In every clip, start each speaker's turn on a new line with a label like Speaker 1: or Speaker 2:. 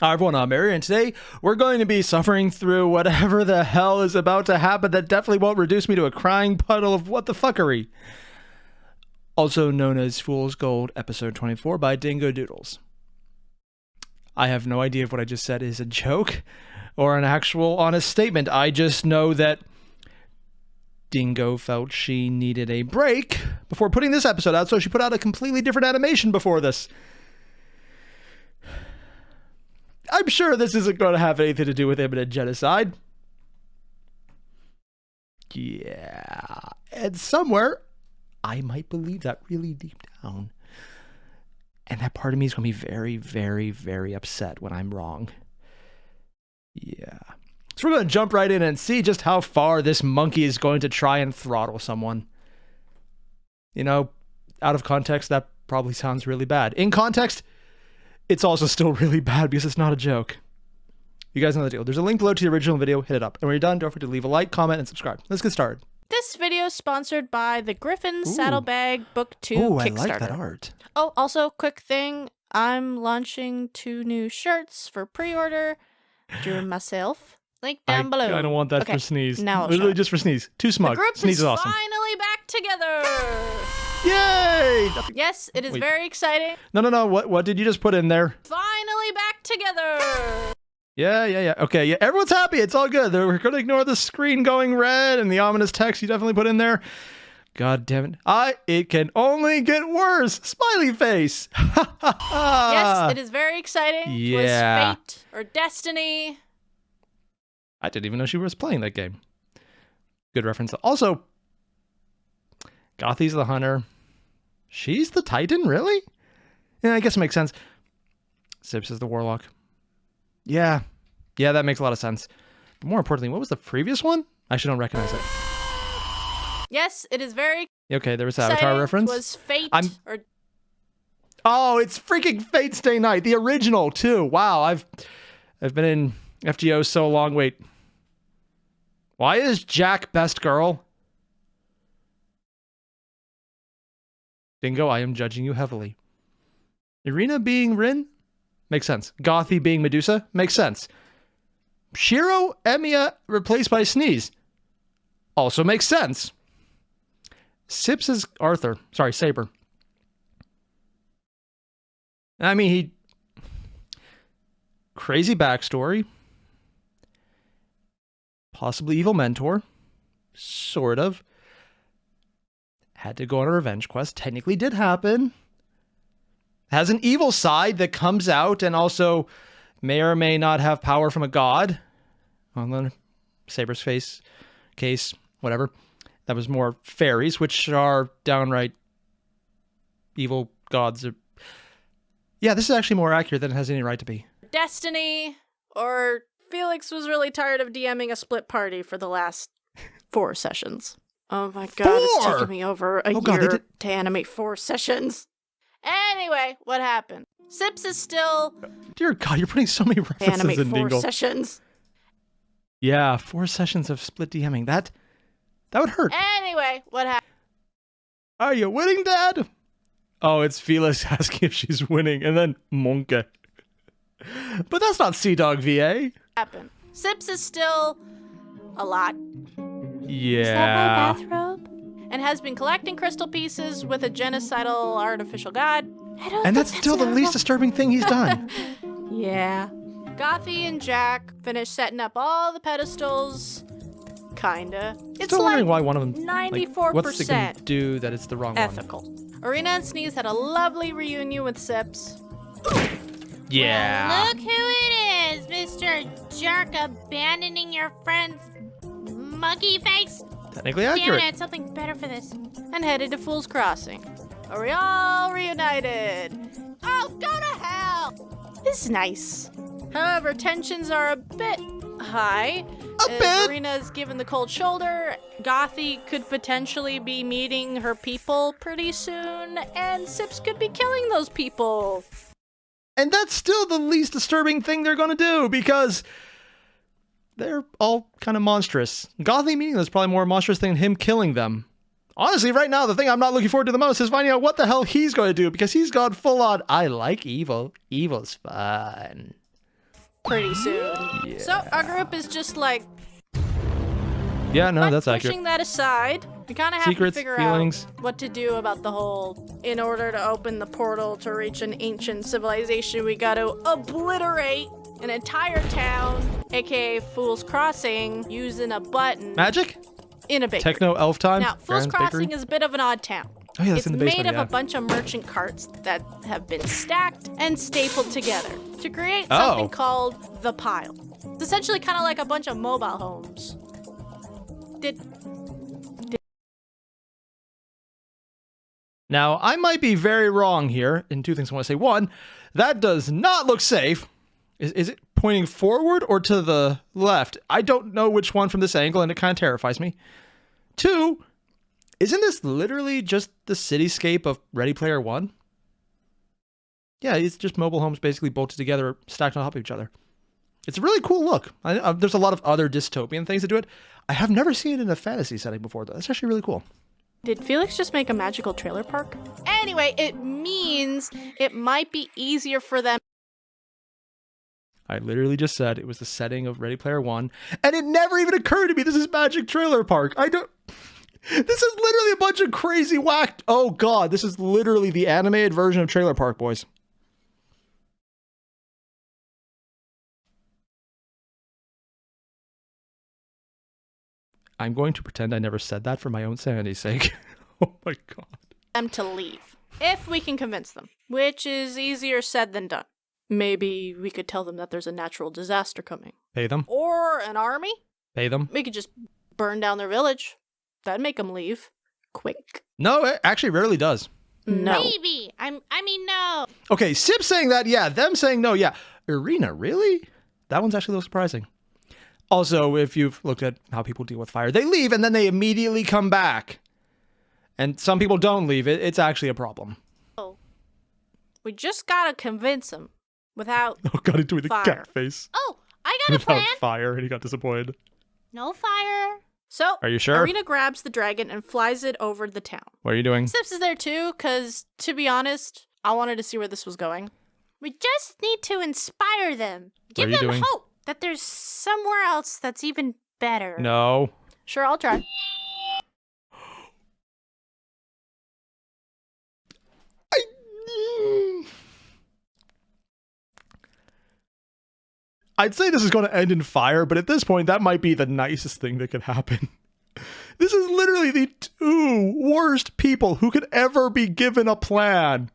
Speaker 1: Hi everyone, I'm Airier, and today we're going to be suffering through whatever the hell is about to happen that definitely won't reduce me to a crying puddle of what the fuckery. Also known as Fool's Gold, episode 24 by Dingo Doodles. I have no idea if what I just said is a joke or an actual honest statement. I just know that Dingo felt she needed a break before putting this episode out, so she put out a completely different animation before this. I'm sure this isn't going to have anything to do with imminent genocide. Yeah. And somewhere, I might believe that really deep down. And that part of me is going to be very, very, very upset when I'm wrong. Yeah. So we're going to jump right in and see just how far this monkey is going to try and throttle someone. You know, out of context, that probably sounds really bad. In context, it's also still really bad because it's not a joke. You guys know the deal. There's a link below to the original video. Hit it up. And when you're done, don't forget to leave a like, comment, and subscribe. Let's get started.
Speaker 2: This video is sponsored by the Griffin Saddlebag Book 2
Speaker 1: Kickstarter.
Speaker 2: Kickstarter.
Speaker 1: I like that art.
Speaker 2: Oh, also, quick thing. I'm launching 2 new shirts for pre-order. Drew myself. Link down below.
Speaker 1: I don't want that for Sneeze.
Speaker 2: Now
Speaker 1: literally just for Sneeze. Too smug.
Speaker 2: The group
Speaker 1: Sneeze is awesome.
Speaker 2: finally back together.
Speaker 1: Yay!
Speaker 2: Yes, it is very exciting.
Speaker 1: No. What did you just put in there?
Speaker 2: Finally back together.
Speaker 1: Yeah. Okay, yeah. Everyone's happy. It's all good. We're going to ignore the screen going red and the ominous text you definitely put in there. God damn it. It can only get worse. Smiley face.
Speaker 2: Yes, it is very exciting.
Speaker 1: Yeah.
Speaker 2: It was fate or destiny.
Speaker 1: I didn't even know she was playing that game. Good reference. Also, Gothy's the hunter. She's the Titan, really? Yeah, I guess it makes sense. Sips is the warlock. Yeah, that makes a lot of sense. But more importantly, what was the previous one? I actually don't recognize it.
Speaker 2: Yes, it is very
Speaker 1: Okay, there was
Speaker 2: exciting.
Speaker 1: Avatar reference.
Speaker 2: It was fate or...
Speaker 1: Oh, it's freaking Fate Stay Night, the original too. Wow, I've been in FGO so long. Wait. Why is Jack best girl? Dingo, I am judging you heavily. Irina being Rin? Makes sense. Gothy being Medusa? Makes sense. Shiro, Emiya replaced by Sneeze? Also makes sense. Sips is Arthur. Sorry, Saber. I mean, he... Crazy backstory. Possibly evil mentor. Sort of. Had to go on a revenge quest. Technically did happen. Has an evil side that comes out and also may or may not have power from a god. On the Saber's case, whatever. That was more fairies, which are downright evil gods. Yeah, this is actually more accurate than it has any right to be.
Speaker 2: Destiny, or Felix was really tired of DMing a split party for the last 4 sessions. Oh my god,
Speaker 1: 4?
Speaker 2: It's taken me over a year to animate 4 sessions. Anyway, what happened? Sips is still...
Speaker 1: Dear God, you're putting so many references
Speaker 2: animate
Speaker 1: in
Speaker 2: 4
Speaker 1: Dingle.
Speaker 2: sessions.
Speaker 1: Yeah, 4 sessions of split DMing. That would hurt.
Speaker 2: Anyway, what happened?
Speaker 1: Are you winning, Dad? Oh, it's Felix asking if she's winning, and then Monka. But that's not Sea Dog VA.
Speaker 2: Happened. Sips is still a lot.
Speaker 1: Yeah.
Speaker 2: Is that my bathrobe? And has been collecting crystal pieces with a genocidal artificial god.
Speaker 1: And that's still the least disturbing thing he's done.
Speaker 2: Yeah. Gothy and Jack finished setting up all the pedestals. Kinda. It's
Speaker 1: Still wondering why one of them,
Speaker 2: 94%
Speaker 1: what's it gonna do that it's the wrong
Speaker 2: ethical. Arena and Sneeze had a lovely reunion with Sips.
Speaker 1: Yeah.
Speaker 3: Well, look who it is, Mr. Jerk abandoning your friend's monkey face.
Speaker 1: Technically
Speaker 3: Damn
Speaker 1: accurate.
Speaker 3: it, I had something better for this.
Speaker 2: And headed to Fool's Crossing. Are we all reunited? Oh, go to hell! This is nice. However, tensions are a bit high. Arena's given the cold shoulder. Gothy could potentially be meeting her people pretty soon, and Sips could be killing those people.
Speaker 1: And that's still the least disturbing thing they're gonna do, because they're all kind of monstrous. Gothy meeting them is probably more monstrous than him killing them. Honestly, right now, the thing I'm not looking forward to the most is finding out what the hell he's going to do, because he's gone full on, I like evil. Evil's fun.
Speaker 2: pretty soon.
Speaker 1: Yeah.
Speaker 2: So our group is just like,
Speaker 1: Yeah, no, that's
Speaker 2: pushing
Speaker 1: accurate.
Speaker 2: that aside. We kind of have
Speaker 1: Secrets,
Speaker 2: to figure
Speaker 1: feelings.
Speaker 2: out what to do about the whole, in order to open the portal to reach an ancient civilization, we got to obliterate an entire town, aka Fool's Crossing, using a button
Speaker 1: Magic?
Speaker 2: in a bakery.
Speaker 1: Techno elf time?
Speaker 2: Now, Fool's
Speaker 1: Grand's
Speaker 2: Crossing
Speaker 1: Bakery?
Speaker 2: is a bit of an odd town.
Speaker 1: Oh, yeah, that's
Speaker 2: It's
Speaker 1: in the
Speaker 2: made
Speaker 1: basement,
Speaker 2: of
Speaker 1: yeah.
Speaker 2: a bunch of merchant carts that have been stacked and stapled together to create
Speaker 1: Oh.
Speaker 2: something called the Pile. It's essentially kind of like a bunch of mobile homes.
Speaker 1: Now, I might be very wrong here in two things I want to say. One, that does not look safe. Is it pointing forward or to the left? I don't know which one from this angle, and it kind of terrifies me. Two, isn't this literally just the cityscape of Ready Player One? Yeah, it's just mobile homes basically bolted together, stacked on top of each other. It's a really cool look. There's a lot of other dystopian things that do it. I have never seen it in a fantasy setting before, though. That's actually really cool.
Speaker 2: Did Felix just make a magical trailer park? Anyway, it means it might be easier for them.
Speaker 1: I literally just said it was the setting of Ready Player One, and it never even occurred to me this is Magic Trailer Park. This is literally a bunch of crazy whacked. Oh god, this is literally the animated version of Trailer Park, boys. I'm going to pretend I never said that for my own sanity's sake. Oh my god.
Speaker 2: Them to leave. If we can convince them, which is easier said than done. Maybe we could tell them that there's a natural disaster coming.
Speaker 1: Pay them.
Speaker 2: Or an army.
Speaker 1: Pay them.
Speaker 2: We could just burn down their village. That'd make them leave. Quick.
Speaker 1: No, it actually rarely does.
Speaker 2: No.
Speaker 3: Maybe. I mean, no.
Speaker 1: Okay, Sip saying that, yeah. Them saying no, yeah. Arena, really? That one's actually a little surprising. Also, if you've looked at how people deal with fire, they leave and then they immediately come back. And some people don't leave. It's actually a problem.
Speaker 2: Oh. We just gotta convince them without
Speaker 1: Oh god, he's doing the
Speaker 2: fire.
Speaker 1: cat face.
Speaker 3: Oh, I got a
Speaker 1: Without
Speaker 3: plan.
Speaker 1: fire, and he got disappointed.
Speaker 3: No fire.
Speaker 2: So,
Speaker 1: Are you sure?
Speaker 2: Arena grabs the dragon and flies it over the town.
Speaker 1: What are you doing?
Speaker 2: Sips is there too, because, to be honest, I wanted to see where this was going.
Speaker 3: We just need to inspire them. Give
Speaker 1: are you
Speaker 3: them
Speaker 1: doing?
Speaker 3: hope that there's somewhere else that's even better.
Speaker 1: No.
Speaker 2: Sure, I'll try.
Speaker 1: I'd say this is going to end in fire, but at this point, that might be the nicest thing that could happen. This is literally the two worst people who could ever be given a plan.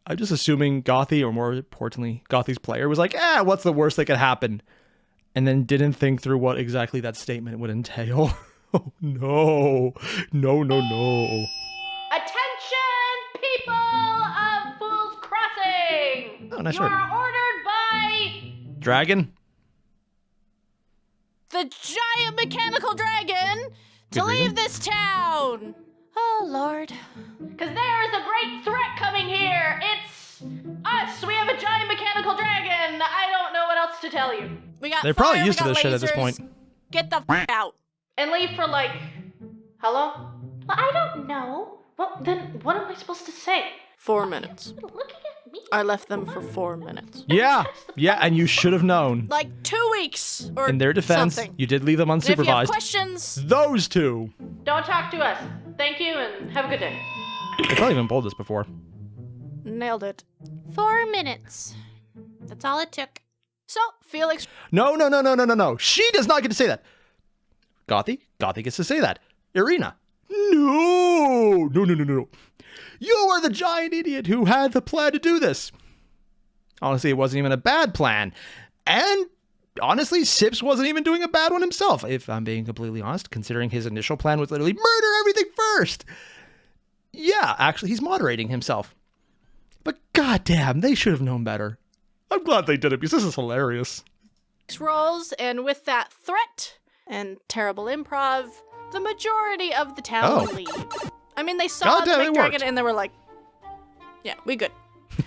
Speaker 1: I'm just assuming Gothy, or more importantly, Gothy's player, was like, what's the worst that could happen? And then didn't think through what exactly that statement would entail. Oh, no. No, no, no.
Speaker 2: Attention, people of Fool's Crossing!
Speaker 1: Oh, nice
Speaker 2: You
Speaker 1: work.
Speaker 2: are ordered by
Speaker 1: Dragon?
Speaker 2: the giant mechanical dragon to
Speaker 1: Good
Speaker 2: leave
Speaker 1: reason.
Speaker 2: this town! Oh, Lord. Because there is a great threat coming here! It's us! We have a giant mechanical dragon! I don't know what else to tell you. We got
Speaker 1: They're probably
Speaker 2: fire,
Speaker 1: used to
Speaker 2: we
Speaker 1: this
Speaker 2: got
Speaker 1: shit at this
Speaker 2: lasers.
Speaker 1: point.
Speaker 2: Get the f out. And leave for like... Hello?
Speaker 3: Well, I don't know.
Speaker 2: Well, then what am I supposed to say? 4 minutes.
Speaker 3: Looking at me.
Speaker 2: I left them for 4 minutes.
Speaker 1: Yeah, and you should have known.
Speaker 2: Like 2 weeks or
Speaker 1: In their defense,
Speaker 2: something.
Speaker 1: you did leave them
Speaker 2: And if you have
Speaker 1: unsupervised.
Speaker 2: questions,
Speaker 1: Those two.
Speaker 2: don't talk to us. Thank you and have a good day.
Speaker 1: They've probably even pulled this before.
Speaker 2: Nailed it.
Speaker 3: 4 minutes. That's all it took.
Speaker 2: So, Felix
Speaker 1: No. She does not get to say that. Gothy gets to say that. Irina. No. You are the giant idiot who had the plan to do this. Honestly, it wasn't even a bad plan. And honestly, Sips wasn't even doing a bad one himself, if I'm being completely honest, considering his initial plan was literally murder everything first. Yeah, actually, he's moderating himself. But goddamn, they should have known better. I'm glad they did it because this is hilarious.
Speaker 2: rolls, and with that threat and terrible improv, the majority of the town
Speaker 1: Oh.
Speaker 2: leave. I mean, they saw
Speaker 1: Goddamn,
Speaker 2: the
Speaker 1: it
Speaker 2: big dragon
Speaker 1: worked.
Speaker 2: and they were like, yeah, we good.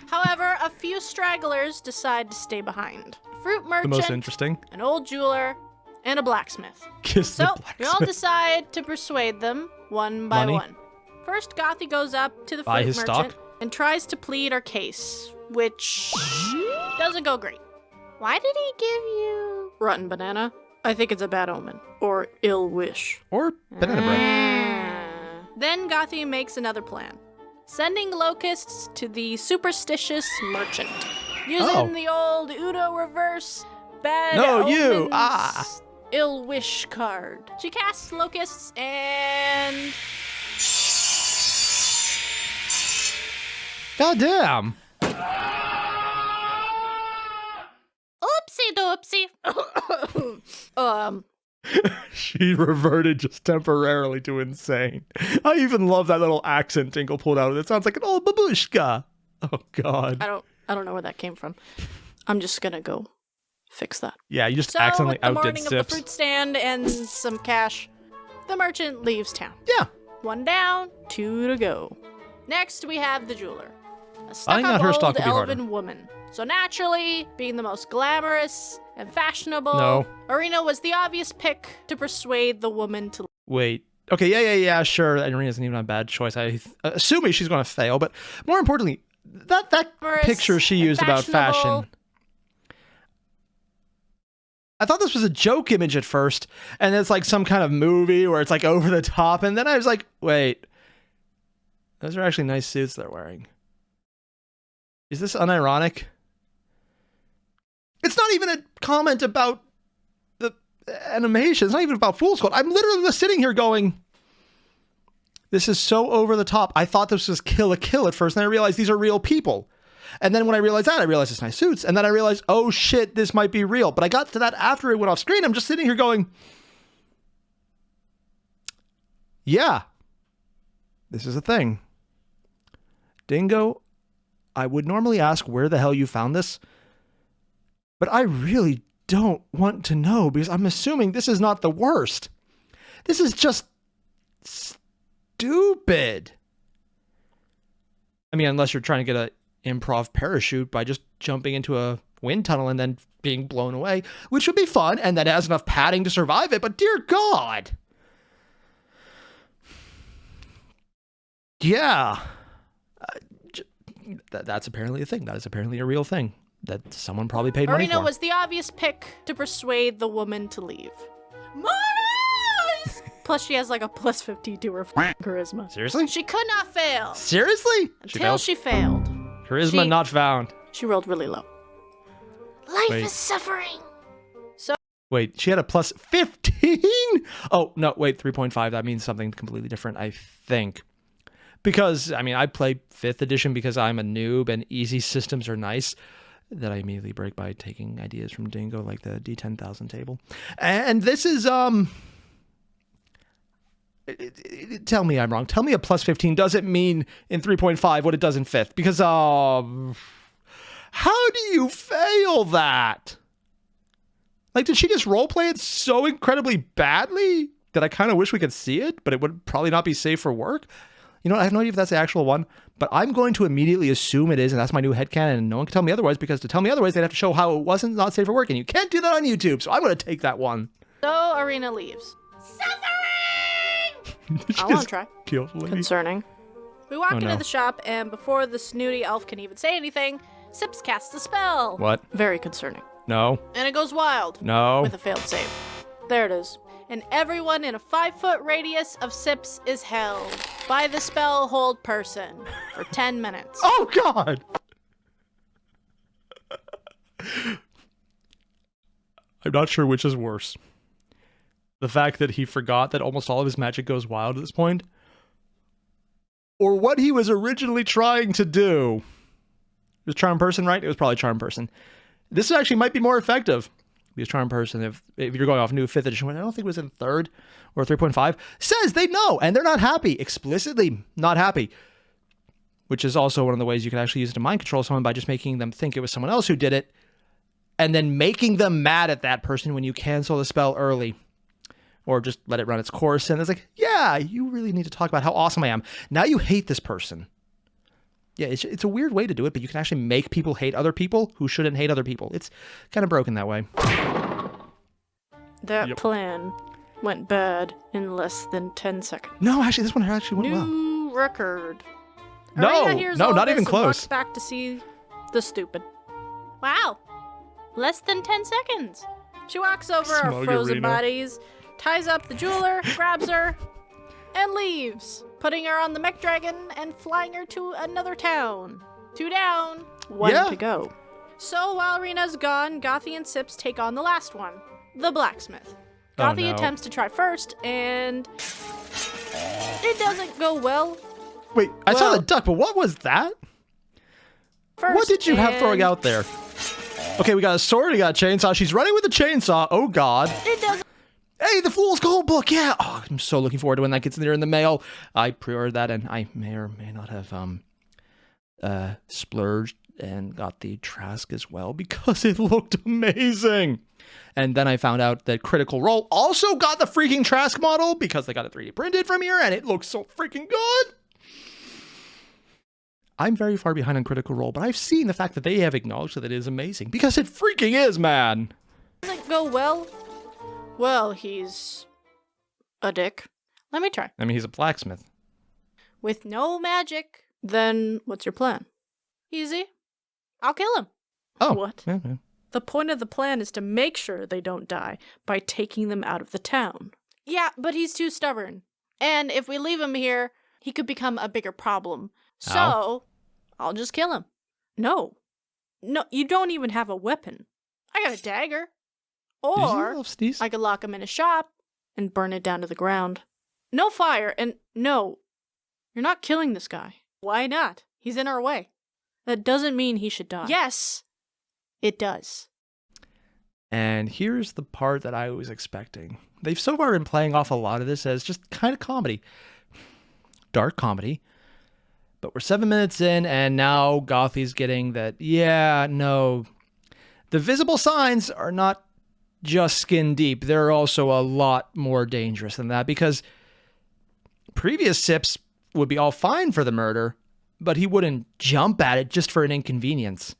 Speaker 2: However, a few stragglers decide to stay behind. Fruit
Speaker 1: The
Speaker 2: merchant,
Speaker 1: most interesting.
Speaker 2: an old jeweler, and a blacksmith.
Speaker 1: Kiss
Speaker 2: So,
Speaker 1: the
Speaker 2: we all
Speaker 1: blacksmith.
Speaker 2: decide to persuade them one by
Speaker 1: Money.
Speaker 2: one. First, Gothy goes up to the
Speaker 1: Buy
Speaker 2: fruit
Speaker 1: his
Speaker 2: merchant
Speaker 1: stock?
Speaker 2: and tries to plead our case, which Doesn't go great.
Speaker 3: Why did he give you...
Speaker 2: Rotten banana. I think it's a bad omen. Or ill wish.
Speaker 1: Or banana bread.
Speaker 2: Then Gothi makes another plan. Sending locusts to the superstitious merchant. Using the old Udo reverse bad omens ill wish card. She casts locusts and...
Speaker 1: Goddamn.
Speaker 3: Oopsie doopsie.
Speaker 1: She reverted just temporarily to insane. I even love that little accent Dingo pulled out. It sounds like an old babushka. Oh, God.
Speaker 2: I don't know where that came from. I'm just gonna go fix that.
Speaker 1: Yeah, you just
Speaker 2: So,
Speaker 1: accidentally
Speaker 2: with the
Speaker 1: outdid
Speaker 2: morning of the
Speaker 1: Sips.
Speaker 2: fruit stand and some cash, the merchant leaves town.
Speaker 1: Yeah.
Speaker 2: 1 down, 2 to go. Next, we have the jeweler. A
Speaker 1: I think that her
Speaker 2: stuck-up
Speaker 1: stock
Speaker 2: old
Speaker 1: would be harder.
Speaker 2: elven woman. So naturally, being the most glamorous and fashionable,
Speaker 1: No.
Speaker 2: Arena was the obvious pick to persuade the woman to...
Speaker 1: Wait. Okay, yeah, sure. Irene isn't even a bad choice. Assuming she's going to fail, but more importantly, that
Speaker 2: Glamorous
Speaker 1: picture she
Speaker 2: and
Speaker 1: used about
Speaker 2: fashionable.
Speaker 1: fashion. I thought this was a joke image at first, and it's like some kind of movie where it's like over the top, and then I was like, wait, those are actually nice suits they're wearing. Is this unironic? It's not even a comment about the animation. It's not even about Fool's Gold. I'm literally just sitting here going, this is so over the top. I thought this was Kill a Kill at first, and then I realized these are real people. And then when I realized that, I realized it's nice suits. And then I realized, oh shit, this might be real. But I got to that after it went off screen. I'm just sitting here going, yeah, this is a thing. Dingo, I would normally ask where the hell you found this, but I really don't want to know because I'm assuming this is not the worst. This is just stupid. I mean, unless you're trying to get a improv parachute by just jumping into a wind tunnel and then being blown away, which would be fun, and that has enough padding to survive it, but dear God. Yeah. That's apparently a thing. That is apparently a real thing that someone probably paid money
Speaker 2: Arena
Speaker 1: for.
Speaker 2: was the obvious pick to persuade the woman to leave. Mars! Plus, she has like a plus 50 to her charisma.
Speaker 1: Seriously?
Speaker 2: She could not fail
Speaker 1: Seriously?
Speaker 2: until she failed.
Speaker 1: Charisma
Speaker 2: she-
Speaker 1: not found.
Speaker 2: She rolled really low.
Speaker 3: Life
Speaker 1: Wait.
Speaker 3: is suffering.
Speaker 1: Wait, she had a plus 15? Oh, no, wait, 3.5. That means something completely different, I think. Because, I mean, I play 5th edition because I'm a noob and easy systems are nice. That I immediately break by taking ideas from Dingo, like the D10,000 table. And this is, tell me I'm wrong. Tell me a plus 15 doesn't mean in 3.5 what it does in 5th. Because, how do you fail that? Like, did she just roleplay it so incredibly badly that I kind of wish we could see it, but it would probably not be safe for work? You know what? I have no idea if that's the actual one, but I'm going to immediately assume it is, and that's my new headcanon, and no one can tell me otherwise, because to tell me otherwise, they'd have to show how it wasn't not safe for work, and you can't do that on YouTube, so I'm going to take that one.
Speaker 2: So Arena leaves.
Speaker 3: Suffering!
Speaker 1: Did she
Speaker 2: I want
Speaker 1: just
Speaker 2: to try.
Speaker 1: kill the lady?
Speaker 2: Concerning. We walk
Speaker 1: Oh,
Speaker 2: into
Speaker 1: no.
Speaker 2: the shop, and before the snooty elf can even say anything, Sips casts a spell.
Speaker 1: What?
Speaker 2: Very concerning.
Speaker 1: No.
Speaker 2: And it goes wild.
Speaker 1: No.
Speaker 2: With a failed save. There it is. And everyone in a 5-foot radius of Sips is held by the spell hold person for 10 minutes.
Speaker 1: Oh, God! I'm not sure which is worse. The fact that he forgot that almost all of his magic goes wild at this point, or what he was originally trying to do. It was Charm Person, right? It was probably Charm Person. This actually might be more effective. Because Charm Person, if you're going off new 5th edition, I don't think it was in 3rd or 3.5, says they know, and they're not happy. Explicitly not happy. Which is also one of the ways you can actually use it to mind control someone by just making them think it was someone else who did it, and then making them mad at that person when you cancel the spell early. Or just let it run its course, and it's like, yeah, you really need to talk about how awesome I am. Now you hate this person. Yeah, it's a weird way to do it, but you can actually make people hate other people who shouldn't hate other people. It's kind of broken that way.
Speaker 2: That
Speaker 1: Yep.
Speaker 2: plan went bad in less than 10 seconds.
Speaker 1: No, actually, this one actually went well.
Speaker 2: New record.
Speaker 1: No,
Speaker 2: Arena hears
Speaker 1: no,
Speaker 2: all
Speaker 1: not
Speaker 2: this
Speaker 1: even
Speaker 2: and
Speaker 1: close.
Speaker 2: walks back to see the stupid.
Speaker 3: Wow. Less than 10 seconds.
Speaker 2: She walks over our frozen bodies, ties up the jeweler, grabs her, and leaves, putting her on the mech dragon and flying her to another town. 2 down, 1 to go. So while Rena's gone, Gothy and Sips take on the last one, the blacksmith. Gothy attempts to try first, and it doesn't go well.
Speaker 1: Wait, I saw the duck, but what was that? What did you have throwing out there? Okay, we got a sword, we got a chainsaw. She's running with a chainsaw. Oh, God.
Speaker 2: It doesn't.
Speaker 1: Hey, the Fool's Gold book, yeah. Oh, I'm so looking forward to when that gets in the mail. I pre-ordered that, and I may or may not have splurged and got the Trask as well because it looked amazing. And then I found out that Critical Role also got the freaking Trask model because they got it 3D printed from here, and it looks so freaking good. I'm very far behind on Critical Role, but I've seen the fact that they have acknowledged that it is amazing because it freaking is, man.
Speaker 2: Doesn't go well. Well, he's a dick. Let me try.
Speaker 1: I mean, he's a blacksmith.
Speaker 2: With no magic, then what's your plan? Easy. I'll kill him.
Speaker 1: Oh.
Speaker 2: What?
Speaker 1: Yeah.
Speaker 2: The point of the plan is to make sure they don't die by taking them out of the town. Yeah, but he's too stubborn. And if we leave him here, he could become a bigger problem. So, I'll just kill him. No, you don't even have a weapon. I got a dagger. Or I could lock him in a shop and burn it down to the ground. No fire, and no, you're not killing this guy. Why not? He's in our way. That doesn't mean he should die. Yes, it does.
Speaker 1: And here's the part that I was expecting. They've so far been playing off a lot of this as just kind of comedy. Dark comedy. But we're 7 minutes in, and now Gothy's getting that, the visible signs are not just skin deep. They're also a lot more dangerous than that, because previous Sips would be all fine for the murder, but he wouldn't jump at it just for an inconvenience.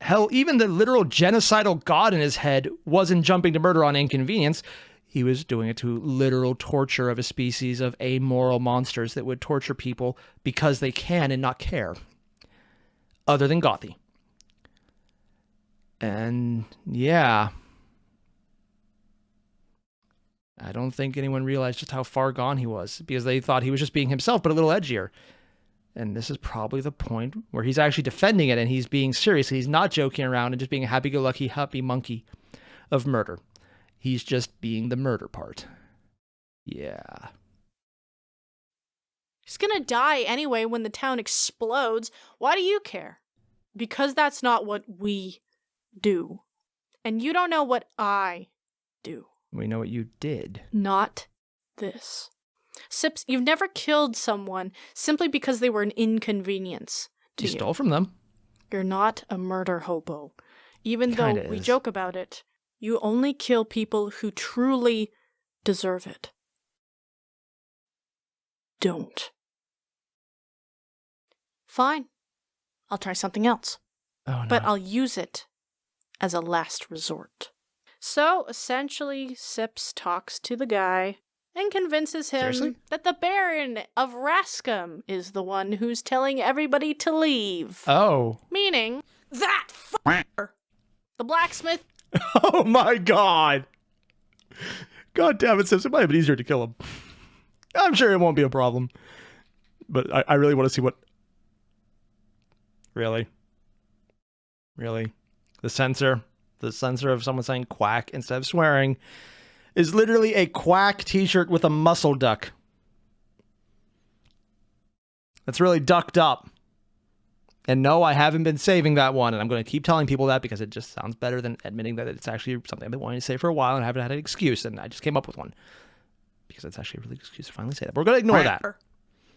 Speaker 1: Hell, even the literal genocidal god in his head wasn't jumping to murder on inconvenience. He was doing it to literal torture of a species of amoral monsters that would torture people because they can and not care. Other than Gothy. And yeah. I don't think anyone realized just how far gone he was, because they thought he was just being himself, but a little edgier. And this is probably the point where he's actually defending it and he's being serious. He's not joking around and just being a happy-go-lucky, happy monkey of murder. He's just being the murder part. Yeah.
Speaker 2: He's gonna die anyway when the town explodes. Why do you care? Because that's not what we do. And you don't know what I do.
Speaker 1: We know what you did.
Speaker 2: Not this. Sips, you've never killed someone simply because they were an inconvenience to you.
Speaker 1: You stole from them.
Speaker 2: You're not a murder hobo. Even though we joke about it, you only kill people who truly deserve it. Don't. Fine. I'll try something else.
Speaker 1: Oh, no.
Speaker 2: But I'll use it as a last resort. So, essentially, Sips talks to the guy and convinces him that the Baron of Rascom is the one who's telling everybody to leave.
Speaker 1: Oh.
Speaker 2: Meaning, that f***er, the blacksmith.
Speaker 1: Oh my god. God damn it, Sips. It might have been easier to kill him. I'm sure it won't be a problem. But I really want to see what... Really? The censor of someone saying quack instead of swearing is literally a quack t-shirt with a muscle duck. That's really ducked up. And no, I haven't been saving that one, and I'm going to keep telling people that because it just sounds better than admitting that it's actually something I've been wanting to say for a while and I haven't had an excuse, and I just came up with one. Because it's actually a really good excuse to finally say that. But we're going to ignore that.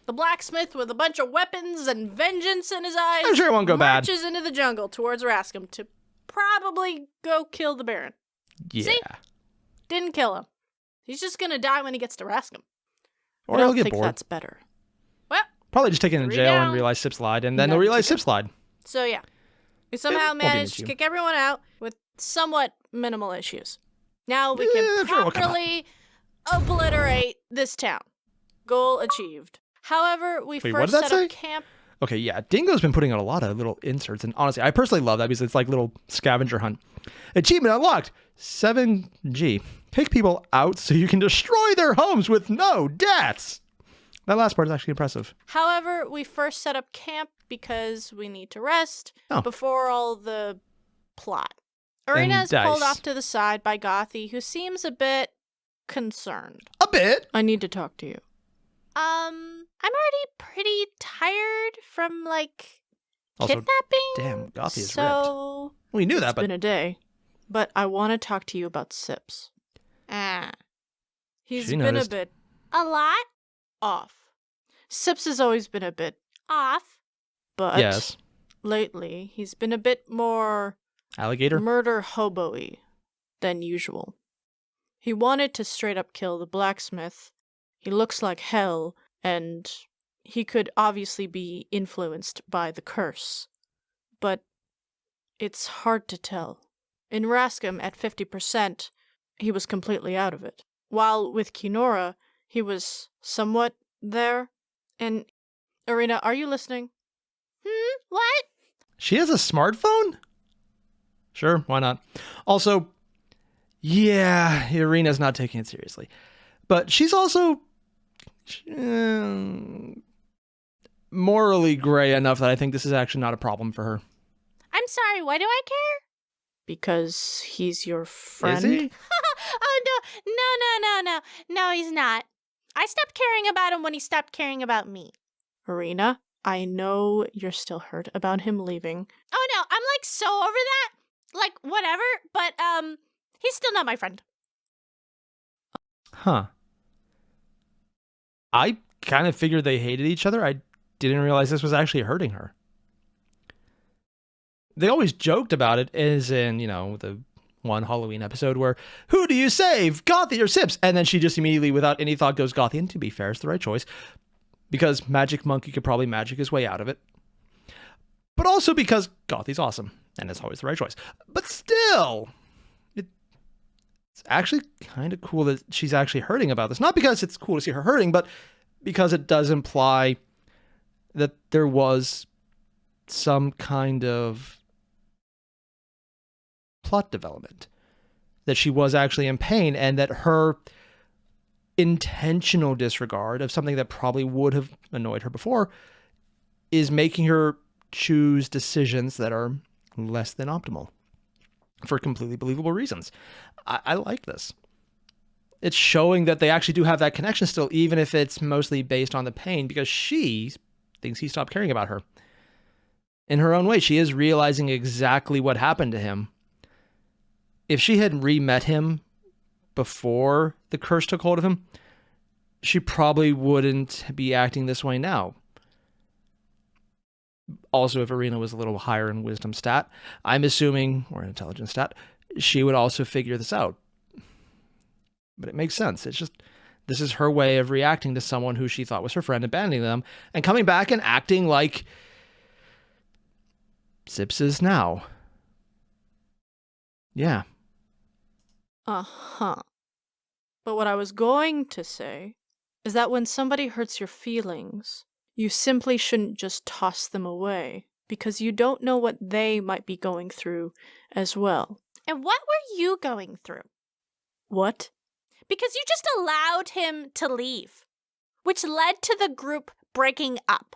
Speaker 2: The blacksmith with a bunch of weapons and vengeance in his eyes.
Speaker 1: I'm sure it won't go bad.
Speaker 2: Marches into the jungle towards Rascom to probably go kill the Baron.
Speaker 1: Yeah.
Speaker 2: See? Didn't kill him. He's just going to die when he gets to Rascom.
Speaker 1: Or he'll get bored.
Speaker 2: I think that's better. Well,
Speaker 1: probably just take him in jail and realize Sips lied, and then they'll realize Sips lied.
Speaker 2: So yeah, we somehow managed to kick everyone out with somewhat minimal issues. Now we can properly obliterate this town. Goal achieved. However, we first set up camp.
Speaker 1: Okay, yeah, Dingo's been putting out a lot of little inserts, and honestly, I personally love that because it's like little scavenger hunt. Achievement unlocked, 7G. Kick people out so you can destroy their homes with no deaths. That last part is actually impressive.
Speaker 2: However, we first set up camp because we need to rest
Speaker 1: Oh.
Speaker 2: before all the plot.
Speaker 1: And
Speaker 2: Arena is pulled
Speaker 1: dice.
Speaker 2: off to the side by Gothy, who seems a bit concerned.
Speaker 1: A bit.
Speaker 2: I need to talk to you. I'm already pretty tired from, like,
Speaker 1: Also,
Speaker 2: kidnapping.
Speaker 1: damn, Gothy is ripped.
Speaker 2: So,
Speaker 1: We knew that,
Speaker 2: it's
Speaker 1: but
Speaker 2: been a day. But I want to talk to you about Sips. He's
Speaker 1: She
Speaker 2: been
Speaker 1: noticed.
Speaker 2: a bit
Speaker 3: A lot
Speaker 2: off. Sips has always been a bit
Speaker 3: off.
Speaker 2: but
Speaker 1: yes.
Speaker 2: lately he's been a bit more
Speaker 1: Alligator?
Speaker 2: murder hobo-y than usual. He wanted to straight up kill the blacksmith. He looks like hell, and he could obviously be influenced by the curse. But it's hard to tell. In Rascom, at 50%, he was completely out of it. While with Kinora, he was somewhat there. And, Arena, are you listening?
Speaker 3: What?
Speaker 1: She has a smartphone? Sure, why not? Also, yeah, Irina's not taking it seriously. But she's also morally gray enough that I think this is actually not a problem for her.
Speaker 3: I'm sorry, why do I care?
Speaker 2: Because he's your friend.
Speaker 1: Is he?
Speaker 3: Oh, no, no, he's not. I stopped caring about him when he stopped caring about me.
Speaker 2: Arena, I know you're still hurt about him leaving.
Speaker 3: Oh, no, I'm, like, so over that. Like, whatever, but, he's still not my friend.
Speaker 1: Huh. I kind of figured they hated each other. I didn't realize this was actually hurting her. They always joked about it, as in, the one Halloween episode where, who do you save, Gothy or Sips? And then she just immediately, without any thought, goes Gothy. And to be fair, it's the right choice. Because Magic Monkey could probably magic his way out of it. But also because Gothy's awesome. And it's always the right choice. But still, it's actually kind of cool that she's actually hurting about this. Not because it's cool to see her hurting, but because it does imply that there was some kind of plot development. That she was actually in pain, and that her intentional disregard of something that probably would have annoyed her before is making her choose decisions that are less than optimal for completely believable reasons. I like this. It's showing that they actually do have that connection still, even if it's mostly based on the pain, because she thinks he stopped caring about her. In her own way, she is realizing exactly what happened to him. If she had re-met him before the curse took hold of him, she probably wouldn't be acting this way now. Also, if Arena was a little higher in wisdom stat, I'm assuming, or intelligence stat, she would also figure this out. But it makes sense. It's just, this is her way of reacting to someone who she thought was her friend, abandoning them, and coming back and acting like Sips is now. Yeah.
Speaker 2: Uh-huh. But what I was going to say is that when somebody hurts your feelings, you simply shouldn't just toss them away, because you don't know what they might be going through as well.
Speaker 3: And what were you going through?
Speaker 2: What?
Speaker 3: Because you just allowed him to leave, which led to the group breaking up.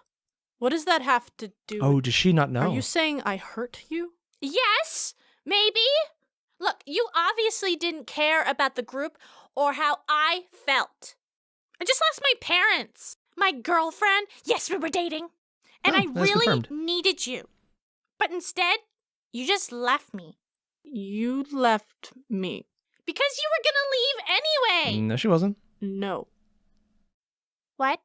Speaker 2: What does that have to do
Speaker 1: Oh,
Speaker 2: with...
Speaker 1: does she not know?
Speaker 2: Are you saying I hurt you?
Speaker 3: Yes, maybe. Look, you obviously didn't care about the group or how I felt. I just lost my parents, my girlfriend. Yes, we were dating. And
Speaker 1: Oh,
Speaker 3: I
Speaker 1: that's
Speaker 3: really
Speaker 1: confirmed.
Speaker 3: needed you. But instead, you just left me.
Speaker 2: You left me.
Speaker 3: Because you were gonna leave anyway.
Speaker 1: No, she wasn't.
Speaker 2: No.
Speaker 3: What?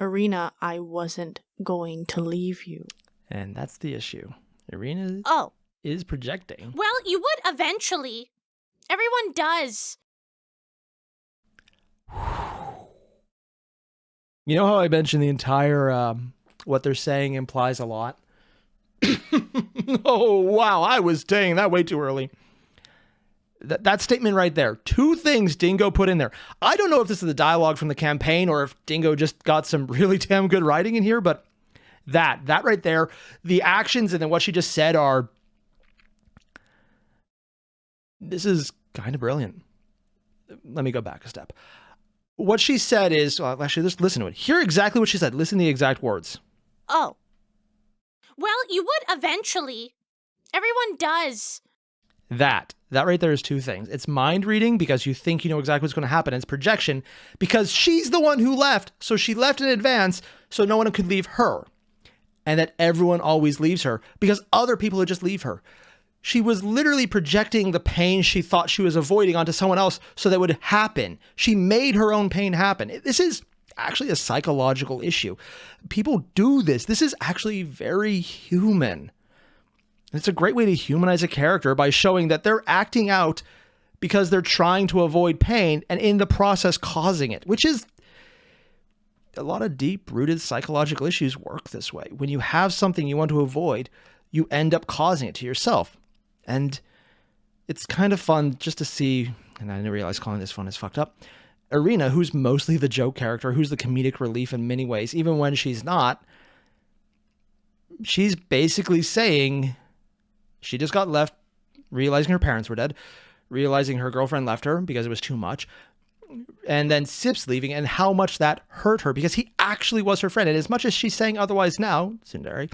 Speaker 2: Arena, I wasn't going to leave you.
Speaker 1: And that's the issue. Irina
Speaker 3: Oh,
Speaker 1: is projecting.
Speaker 3: well, you would eventually. Everyone does.
Speaker 1: You know how I mentioned the entire what they're saying implies a lot? Oh, wow. I was saying that way too early. That statement right there. Two things Dingo put in there. I don't know if this is the dialogue from the campaign or if Dingo just got some really damn good writing in here, but That right there, the actions and then what she just said are, this is kind of brilliant. Let me go back a step. What she said is, well, actually, just listen to it. Hear exactly what she said. Listen to the exact words.
Speaker 3: Oh. Well, you would eventually. Everyone does.
Speaker 1: That right there is two things. It's mind reading because you think you know exactly what's going to happen. It's projection because she's the one who left. So she left in advance so no one could leave her. And that everyone always leaves her because other people would just leave her. She was literally projecting the pain she thought she was avoiding onto someone else so that would happen. She made her own pain happen. This is actually a psychological issue. People do this. This is actually very human. It's a great way to humanize a character by showing that they're acting out because they're trying to avoid pain and in the process causing it, which is a lot of deep-rooted psychological issues work this way. When you have something you want to avoid, you end up causing it to yourself. And it's kind of fun just to see, and I didn't realize calling this fun is fucked up, Irina, who's mostly the joke character, who's the comedic relief in many ways, even when she's not, she's basically saying she just got left, realizing her parents were dead, realizing her girlfriend left her because it was too much, and then Sip's leaving and how much that hurt her because he actually was her friend. And as much as she's saying otherwise now, Tsundere,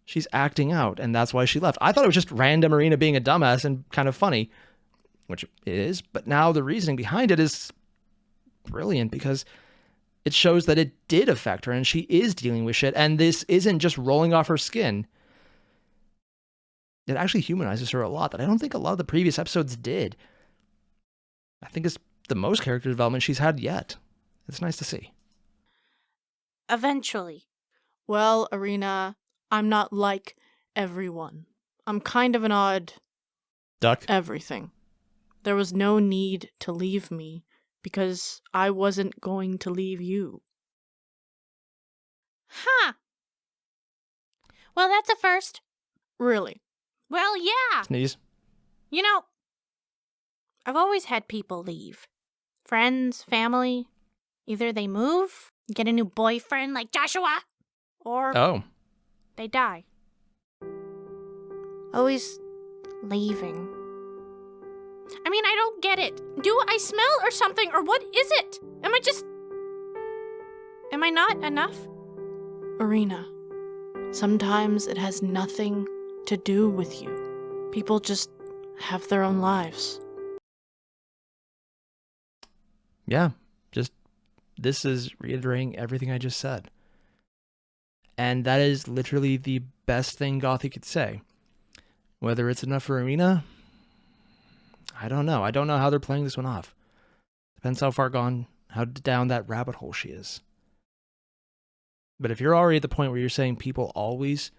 Speaker 1: she's acting out, and that's why she left. I thought it was just random Irina being a dumbass and kind of funny, which it is, but now the reasoning behind it is brilliant because it shows that it did affect her and she is dealing with shit, and this isn't just rolling off her skin. It actually humanizes her a lot that I don't think a lot of the previous episodes did. I think it's the most character development she's had yet. It's nice to see.
Speaker 3: Eventually.
Speaker 2: Well, Irina, I'm not like everyone. I'm kind of an odd
Speaker 1: Duck.
Speaker 2: everything. There was no need to leave me because I wasn't going to leave you.
Speaker 3: Huh. Well, that's a first.
Speaker 2: Really?
Speaker 3: Well, yeah.
Speaker 1: Sneeze.
Speaker 3: You know, I've always had people leave. Friends, family. Either they move, get a new boyfriend like Joshua, or they die. Always leaving. I mean, I don't get it. Do I smell or something, or what is it? Am I not enough?
Speaker 2: Irina, sometimes it has nothing to do with you. People just have their own lives.
Speaker 1: Yeah, just this is reiterating everything I just said. And that is literally the best thing Gothy could say. Whether it's enough for Irina, I don't know. I don't know how they're playing this one off. Depends how far how down that rabbit hole she is. But if you're already at the point where you're saying people always,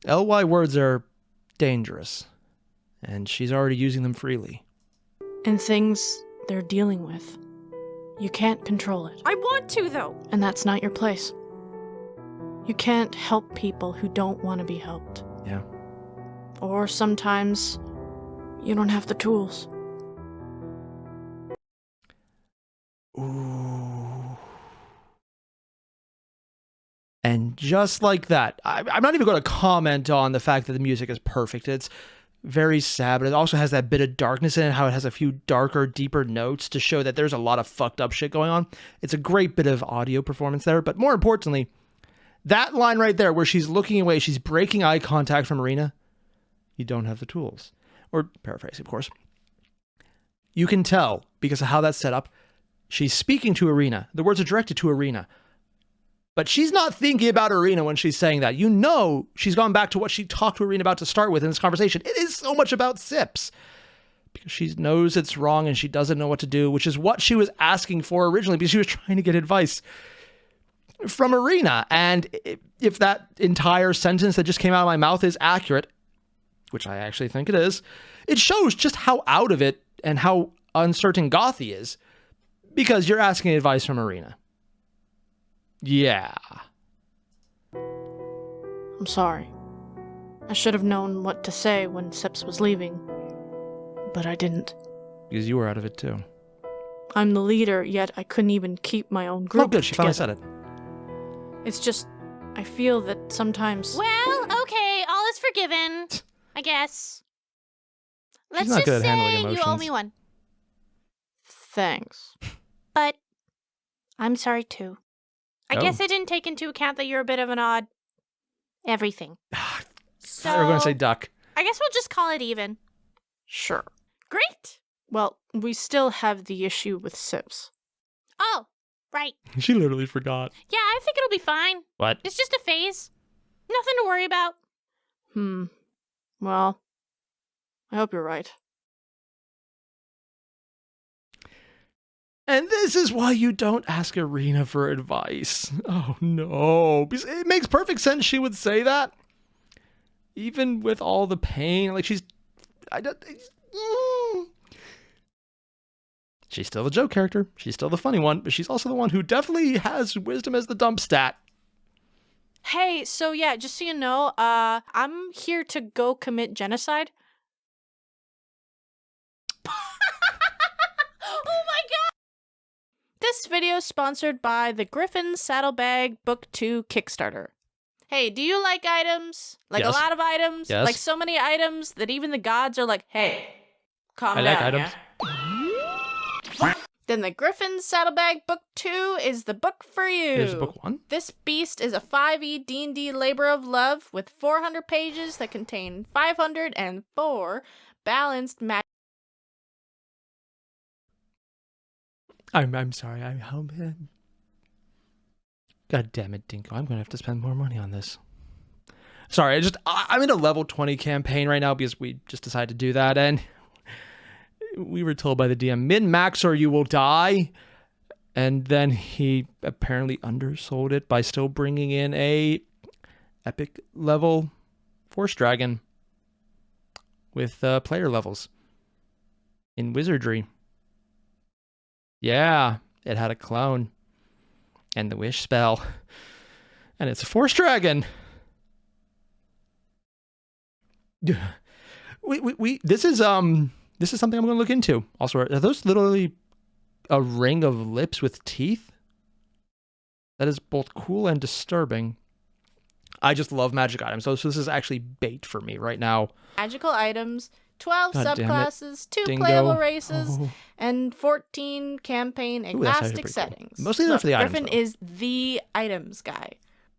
Speaker 1: LY words are dangerous. And she's already using them freely.
Speaker 2: And things they're dealing with. You can't control it.
Speaker 3: I want to, though.
Speaker 2: And that's not your place. You can't help people who don't want to be helped.
Speaker 1: Yeah.
Speaker 2: Or sometimes you don't have the tools.
Speaker 1: Ooh. And just like that, I'm not even going to comment on the fact that the music is perfect. It's very sad, but it also has that bit of darkness in it, how it has a few darker, deeper notes to show that there's a lot of fucked up shit going on. It's a great bit of audio performance there, but more importantly, that line right there where she's looking away, she's breaking eye contact from Irina. You don't have the tools. Or paraphrase, of course. You can tell, because of how that's set up, she's speaking to Irina. The words are directed to Irina. But she's not thinking about Irina when she's saying that. You know she's gone back to what she talked to Irina about to start with in this conversation. It is so much about Sips. Because she knows it's wrong and she doesn't know what to do, which is what she was asking for originally because she was trying to get advice from Irina. And if that entire sentence that just came out of my mouth is accurate, which I actually think it is, it shows just how out of it and how uncertain Gothy is because you're asking advice from Irina. Yeah.
Speaker 2: I'm sorry. I should have known what to say when Sips was leaving, but I didn't.
Speaker 1: Because you were out of it too.
Speaker 2: I'm the leader, yet I couldn't even keep my own group
Speaker 1: Oh, good. She
Speaker 2: together.
Speaker 1: finally said it.
Speaker 2: It's just, I feel that sometimes...
Speaker 3: Well, okay, all is forgiven, I guess. Let's
Speaker 1: not
Speaker 3: just
Speaker 1: good at handling
Speaker 3: say you owe
Speaker 1: emotions.
Speaker 3: me one.
Speaker 2: Thanks.
Speaker 3: But I'm sorry too. I
Speaker 1: Oh.
Speaker 3: guess I didn't take into account that you're a bit of an odd everything. So
Speaker 1: We're going to say duck.
Speaker 3: I guess we'll just call it even.
Speaker 2: Sure.
Speaker 3: Great.
Speaker 2: Well, we still have the issue with Sims.
Speaker 3: Oh, right.
Speaker 1: She literally forgot.
Speaker 3: Yeah, I think it'll be fine.
Speaker 1: What?
Speaker 3: It's just a phase. Nothing to worry about.
Speaker 2: Well, I hope you're right.
Speaker 1: And this is why you don't ask Irina for advice. Oh no. Because it makes perfect sense she would say that. Even with all the pain. Like she's she's still the joke character. She's still the funny one. But she's also the one who definitely has wisdom as the dump stat.
Speaker 2: Hey, so yeah, just so you know, I'm here to go commit genocide.
Speaker 3: Oh my god!
Speaker 2: This video is sponsored by the Griffin Saddlebag Book 2 Kickstarter. Hey, do you like items? Like
Speaker 1: Yes.
Speaker 2: a lot of items?
Speaker 1: Yes.
Speaker 2: Like so many items that even the gods are like, hey, calm
Speaker 1: I
Speaker 2: down.
Speaker 1: like items.
Speaker 2: Yeah? Then the Griffin Saddlebag Book 2 is the book for you.
Speaker 1: Here's book 1.
Speaker 2: This beast is a 5e D&D labor of love with 400 pages that contain 504 balanced magic.
Speaker 1: I'm sorry. God damn it, Dingo. I'm going to have to spend more money on this. Sorry, I'm in a level 20 campaign right now because we just decided to do that. And we were told by the DM, min-max or you will die. And then he apparently undersold it by still bringing in a epic level Force Dragon with player levels in Wizardry. Yeah, it had a clone and the wish spell, and it's a Force Dragon. This is something I'm going to look into. Also, are those literally a ring of lips with teeth? That is both cool and disturbing. I just love magic items, so this is actually bait for me right now.
Speaker 2: Magical items, 12
Speaker 1: God damn it.
Speaker 2: subclasses, 2
Speaker 1: Dingo.
Speaker 2: playable races,
Speaker 1: Oh.
Speaker 2: and 14 campaign
Speaker 1: Ooh, that's actually
Speaker 2: agnostic
Speaker 1: pretty cool.
Speaker 2: settings.
Speaker 1: Mostly they're
Speaker 2: Look,
Speaker 1: for the items,
Speaker 2: Griffin
Speaker 1: though.
Speaker 2: is the items guy.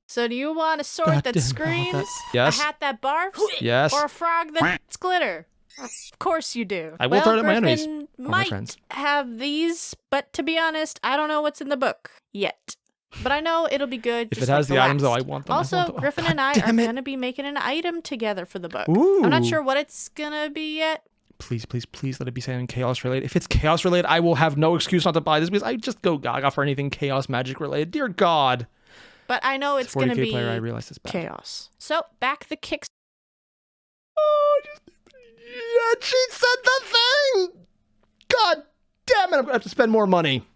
Speaker 2: So do you want a sword
Speaker 1: God
Speaker 2: that
Speaker 1: damn, I want
Speaker 2: screams,
Speaker 1: that. Yes.
Speaker 2: a hat that barfs,
Speaker 1: Yes.
Speaker 2: or a frog that's glitter? Of course you do.
Speaker 1: I will throw it at my enemies.
Speaker 2: Griffin
Speaker 1: Or my
Speaker 2: might
Speaker 1: friends.
Speaker 2: have these, but to be honest, I don't know what's in the book yet. But I know it'll be good.
Speaker 1: If
Speaker 2: just
Speaker 1: it has
Speaker 2: like
Speaker 1: the items, though,
Speaker 2: last.
Speaker 1: I want them.
Speaker 2: Also, Griffin and I are going to be making an item together for the book. I'm not
Speaker 1: Ooh.
Speaker 2: sure what it's going to be yet.
Speaker 1: Please, please, please let it be something chaos related. If it's chaos related, I will have no excuse not to buy this because I just go gaga for anything chaos magic related. Dear God.
Speaker 2: But I know it's going to
Speaker 1: 40K
Speaker 2: be
Speaker 1: player, I realize it's bad.
Speaker 2: chaos. So, back the Kickstarter.
Speaker 1: Oh, yeah, she said the thing. God damn it. I'm going to have to spend more money.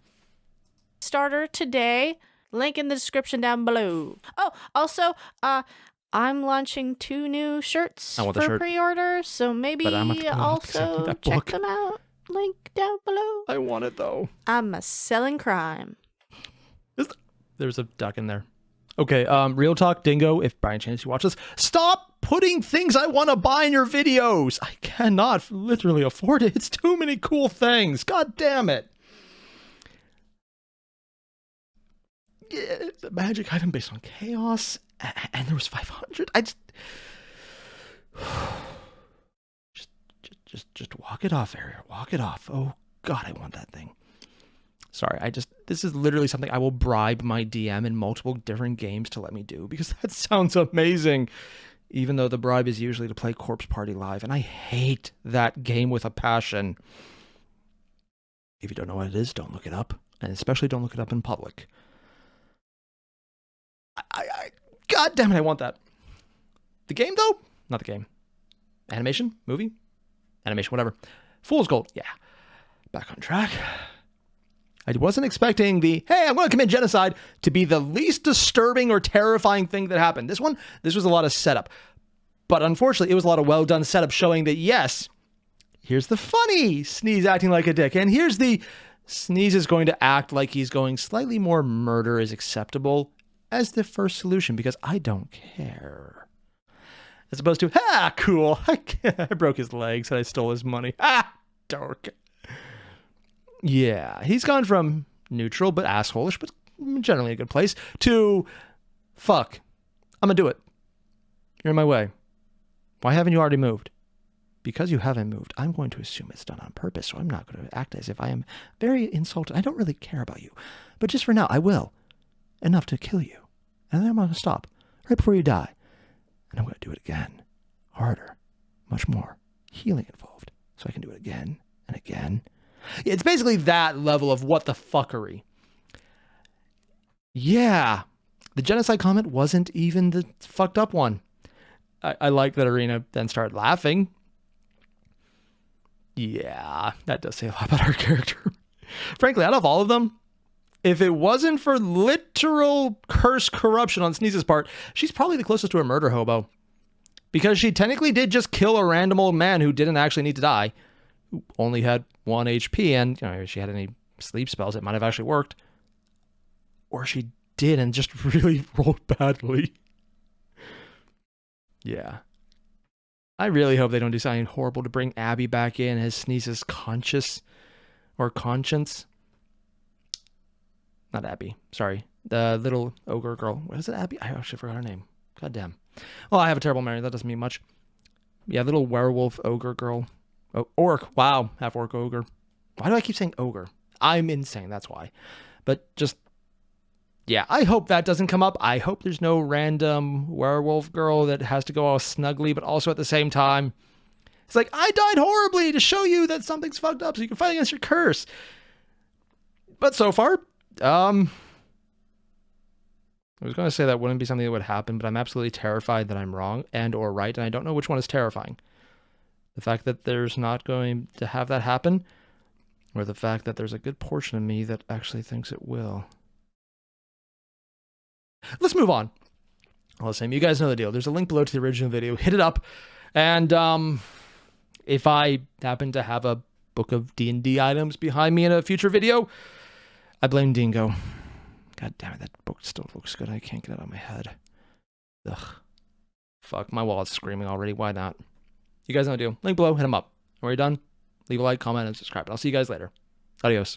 Speaker 2: Today. Link in the description down below. Oh, also, I'm launching 2 new shirts
Speaker 1: I want the
Speaker 2: for
Speaker 1: shirt.
Speaker 2: pre-order, so maybe
Speaker 1: But I'm gonna have to send you
Speaker 2: also
Speaker 1: that
Speaker 2: check
Speaker 1: book.
Speaker 2: them out. Link down below.
Speaker 1: I want it, though.
Speaker 2: I'm a selling crime.
Speaker 1: There's a duck in there. Okay, real talk, Dingo, if by any chance you watch this, stop putting things I want to buy in your videos. I cannot literally afford it. It's too many cool things. God damn it. Yeah, it's a magic item based on chaos, and there was 500. I just walk it off, Airier. Walk it off. Oh God, I want that thing. Sorry, this is literally something I will bribe my DM in multiple different games to let me do because that sounds amazing. Even though the bribe is usually to play Corpse Party Live, and I hate that game with a passion. If you don't know what it is, don't look it up, and especially don't look it up in public. God damn it, I want that. The game, though? Not the game. Animation? Movie? Animation, whatever. Fool's Gold. Yeah. Back on track. I wasn't expecting the, hey, I'm going to commit genocide to be the least disturbing or terrifying thing that happened. This was a lot of setup. But unfortunately, it was a lot of well-done setup showing that, yes, here's the funny Sneeze acting like a dick. And here's the Sneeze is going to act like he's going slightly more murder is acceptable. as the first solution because I don't care. As opposed to, cool. I broke his legs and I stole his money. Dark. Yeah, he's gone from neutral but assholish, but generally a good place, to fuck. I'm gonna do it. You're in my way. Why haven't you already moved? Because you haven't moved, I'm going to assume it's done on purpose, so I'm not going to act as if I am very insulted. I don't really care about you. But just for now, I will. Enough to kill you. And then I'm going to stop right before you die. And I'm going to do it again. Harder. Much more. Healing involved. So I can do it again and again. It's basically that level of what the fuckery. Yeah. The genocide comment wasn't even the fucked up one. I like that Arena then started laughing. Yeah, that does say a lot about our character. Frankly, out of all of them, if it wasn't for literal curse corruption on Sneeze's part, she's probably the closest to a murder hobo. Because she technically did just kill a random old man who didn't actually need to die, who only had 1 HP, and if she had any sleep spells, it might have actually worked. Or she did and just really rolled badly. Yeah. I really hope they don't do something horrible to bring Abby back in as Sneeze's conscience. Not Abby, sorry. The little ogre girl. What is it, Abby? I actually forgot her name. God damn. Well, I have a terrible memory. That doesn't mean much. Yeah, little werewolf ogre girl. Oh, orc. Wow, half orc ogre. Why do I keep saying ogre? I'm insane, that's why. But just, yeah, I hope that doesn't come up. I hope there's no random werewolf girl that has to go all snuggly, but also at the same time, it's like, I died horribly to show you that something's fucked up so you can fight against your curse. But so far, I was going to say that wouldn't be something that would happen, but I'm absolutely terrified that I'm wrong and or right, and I don't know which one is terrifying. The fact that there's not going to have that happen, or the fact that there's a good portion of me that actually thinks it will. Let's move on. Listen, you guys know the deal. There's a link below to the original video. Hit it up. And if I happen to have a book of D&D items behind me in a future video, I blame Dingo. God damn it, that book still looks good. I can't get it out of my head. Ugh. Fuck, my wallet's screaming already. Why not? You guys know the deal. Link below. Hit them up. When you're done, leave a like, comment, and subscribe. And I'll see you guys later. Adios.